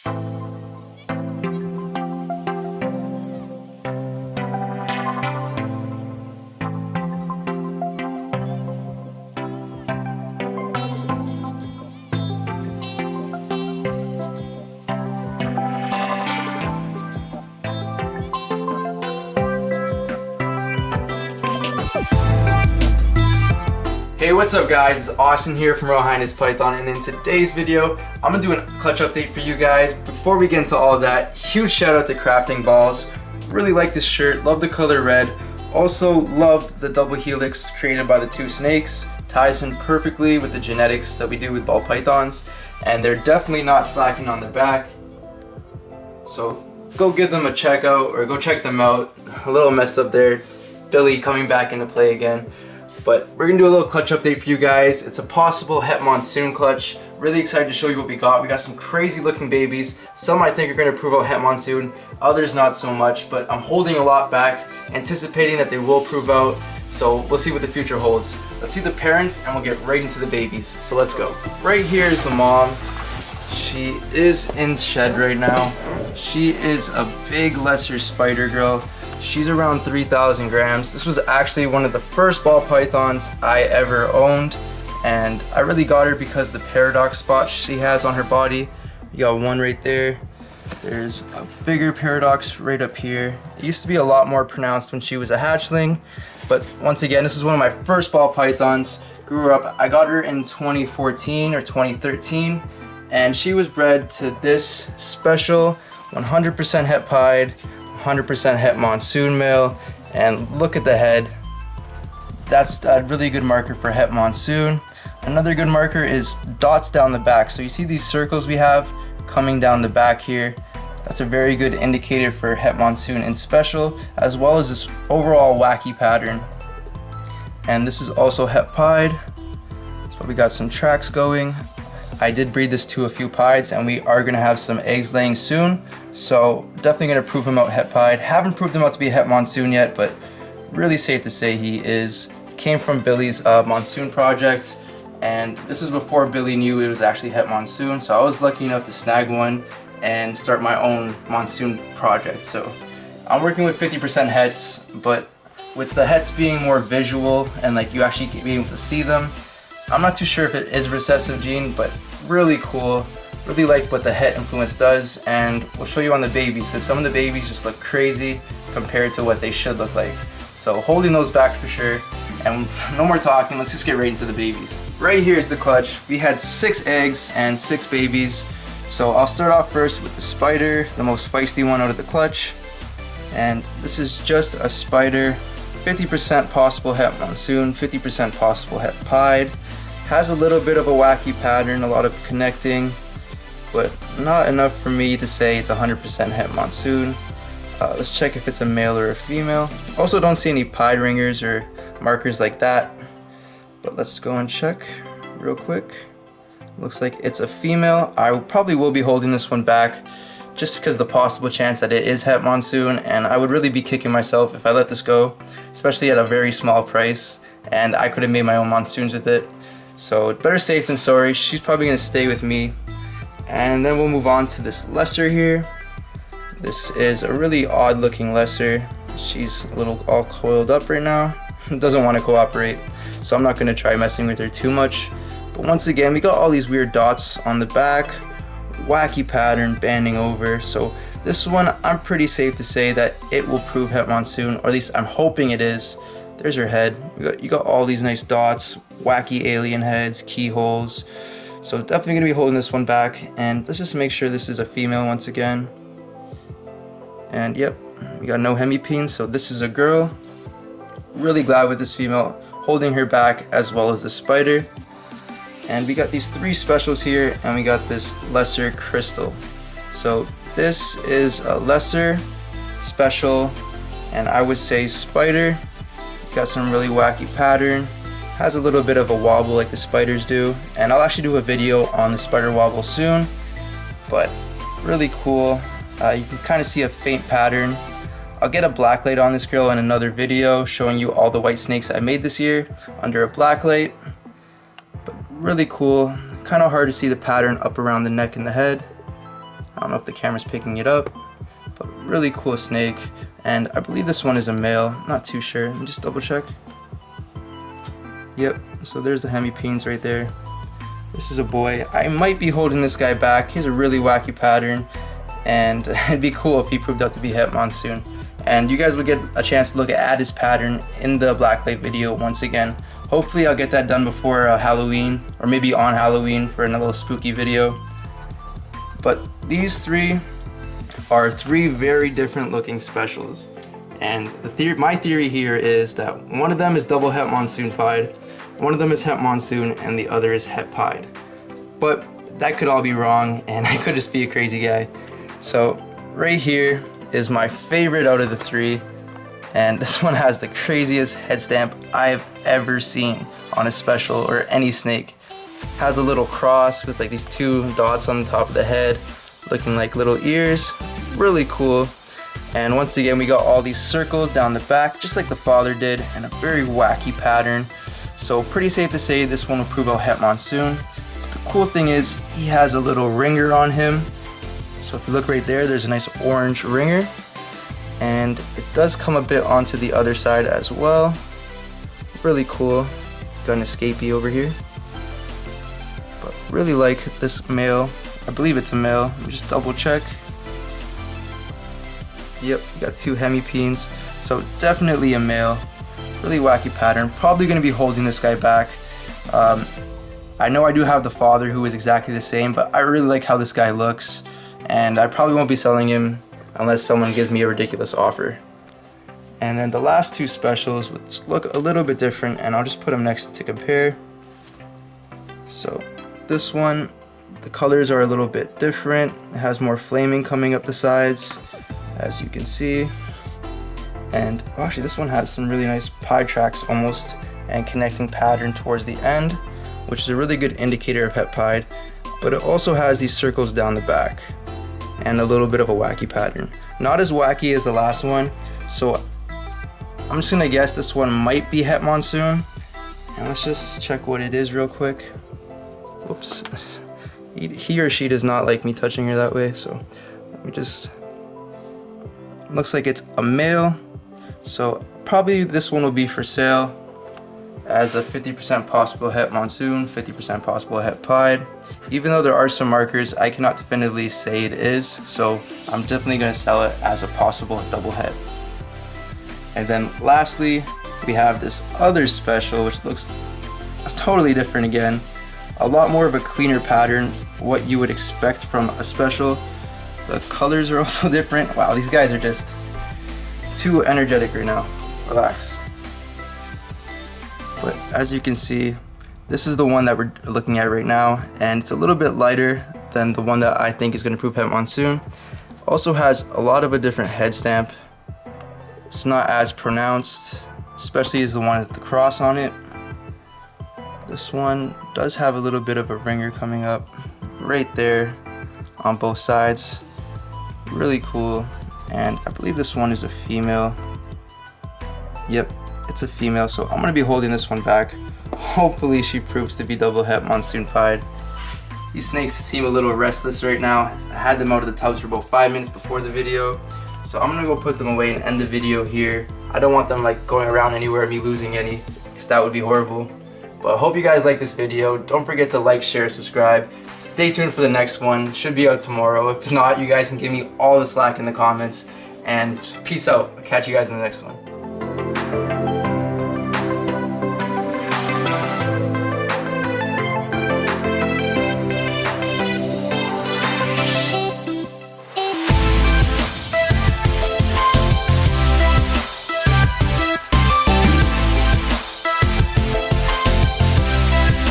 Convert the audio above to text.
Hey, what's up guys? It's Austin here from Royal Highness Python, and in today's video I'm gonna do a clutch update for you guys. Before we get into all of that, huge shout out to Crafting Balls. Really like this shirt, love the color red. Also love the double helix created by the two snakes. Ties in perfectly with the genetics that we do with ball pythons, and they're definitely not slacking on the back. So go give them a check out, or go check them out. A little mess up there, Billy coming back into play again. But we're gonna do a little clutch update for you guys. It's a possible Het Monsoon clutch. Really excited to show you what we got. We got some crazy looking babies. Some I think are gonna prove out Het Monsoon, others not so much, but I'm holding a lot back, anticipating that they will prove out. So we'll see what the future holds. Let's see the parents and we'll get right into the babies. So let's go. Right here is the mom. She is in shed right now. She is a big lesser spider girl. She's around 3,000 grams. This was actually one of the first ball pythons I ever owned, and I really got her because the paradox spots she has on her body. You got one right there. There's a bigger paradox right up here. It used to be a lot more pronounced when she was a hatchling, but once again, this is one of my first ball pythons. Grew her up, I got her in 2014 or 2013, and she was bred to this special 100% Het Pied, 100% Het Monsoon male, and look at the head. That's a really good marker for Het Monsoon. Another good marker is dots down the back. So you see these circles we have coming down the back here. That's a very good indicator for Het Monsoon in special, as well as this overall wacky pattern. And this is also Het Pied. So we got some tracks going. I did breed this to a few pieds, and we are gonna have some eggs laying soon. So definitely gonna prove him out Het Pied. Haven't proved him out to be a Het Monsoon yet, but really safe to say he is. Came from Billy's Monsoon project, and this is before Billy knew it was actually Het Monsoon. So I was lucky enough to snag one and start my own Monsoon project. So I'm working with 50% hets, but with the hets being more visual and like you actually being able to see them, I'm not too sure if it is recessive gene, but really cool. Really like what the het influence does, and we'll show you on the babies, because some of the babies just look crazy compared to what they should look like. So holding those back for sure, and no more talking, let's just get right into the babies. Right here is the clutch. We had 6 eggs and 6 babies. So I'll start off first with the spider, the most feisty one out of the clutch. And this is just a spider, 50% possible Het Monsoon, 50% possible Het Pied. Has a little bit of a wacky pattern, a lot of connecting, but not enough for me to say it's 100% Het Monsoon. Let's check if it's a male or a female. Also don't see any pied ringers or markers like that, but let's go and check real quick. Looks like it's a female. I probably will be holding this one back just because the possible chance that it is Het Monsoon, and I would really be kicking myself if I let this go, especially at a very small price, and I could have made my own monsoons with it. So better safe than sorry. She's probably gonna stay with me. And then we'll move on to this lesser here. This is a really odd looking lesser. She's a little all coiled up right now. Doesn't want to cooperate, so I'm not gonna try messing with her too much. But once again, we got all these weird dots on the back, wacky pattern banding over. So this one, I'm pretty safe to say that it will prove Het Monsoon, or at least I'm hoping it is. There's her head. You got all these nice dots, wacky alien heads, keyholes. So definitely gonna be holding this one back, and let's just make sure this is a female once again. And yep, we got no hemipenes, so this is a girl. Really glad with this female, holding her back as well as the spider. And we got these 3 specials here, and we got this lesser crystal. So this is a lesser, special, and I would say spider. Got some really wacky pattern. Has a little bit of a wobble like the spiders do, and I'll actually do a video on the spider wobble soon, but really cool. You can kind of see a faint pattern. I'll get a blacklight on this girl in another video showing you all the white snakes I made this year under a blacklight, but really cool. Kind of hard to see the pattern up around the neck and the head. I don't know if the camera's picking it up, but really cool snake. And I believe this one is a male, not too sure. Let me just double check. Yep, so there's the hemipenes right there. This is a boy. I might be holding this guy back. He has a really wacky pattern, and it'd be cool if he proved out to be Het Monsoon. And you guys will get a chance to look at his pattern in the blacklight video once again. Hopefully I'll get that done before Halloween, or maybe on Halloween for another spooky video. But these three are three very different looking specials. And my theory here is that one of them is double Het Monsoon Pied, one of them is Het Monsoon, and the other is Het Pied. But that could all be wrong, and I could just be a crazy guy. So right here is my favorite out of the three, and this one has the craziest head stamp I've ever seen on a special or any snake. Has a little cross with like these two dots on the top of the head, looking like little ears. Really cool. And once again, we got all these circles down the back, just like the father did, and a very wacky pattern. So pretty safe to say this one will prove out Het Monsoon. The cool thing is he has a little ringer on him. So if you look right there, there's a nice orange ringer, and it does come a bit onto the other side as well. Really cool. Got an escapee over here. But really like this male. I believe it's a male. Let me just double check. Yep, got two hemipenes. So definitely a male. Really wacky pattern. Probably going to be holding this guy back. I know I do have the father who is exactly the same, but I really like how this guy looks. And I probably won't be selling him unless someone gives me a ridiculous offer. And then the last two specials, which look a little bit different, and I'll just put them next to compare. So this one, the colors are a little bit different. It has more flaming coming up the sides, as you can see. And actually this one has some really nice pie tracks almost, and connecting pattern towards the end, which is a really good indicator of Het Pied. But it also has these circles down the back and a little bit of a wacky pattern. Not as wacky as the last one, so I'm just gonna guess this one might be Het Monsoon. And let's just check what it is real quick. Whoops. He or she does not like me touching her that way, so let me just... Looks like it's a male, so probably this one will be for sale as a 50% possible Het Monsoon, 50% possible Het Pied. Even though there are some markers, I cannot definitively say it is, so I'm definitely going to sell it as a possible double het. And then lastly, we have this other special, which looks totally different again. A lot more of a cleaner pattern, what you would expect from a special. The colors are also different. Wow, these guys are just too energetic right now. Relax. But as you can see, this is the one that we're looking at right now, and it's a little bit lighter than the one that I think is going to prove Het Monsoon. Also has a lot of a different head stamp. It's not as pronounced, especially as the one with the cross on it. This one does have a little bit of a ringer coming up right there on both sides. Really cool. And I believe this one is a female. Yep, it's a female, so I'm gonna be holding this one back. Hopefully she proves to be double Het Monsoon Pied. These snakes seem a little restless right now. I had them out of the tubs for about 5 minutes before the video, so I'm gonna go put them away and end the video here. I don't want them like going around anywhere and me losing any, because that would be horrible. But I hope you guys like this video. Don't forget to like, share, subscribe. Stay tuned for the next one. Should be out tomorrow. If not, you guys can give me all the slack in the comments. And peace out. I'll catch you guys in the next one.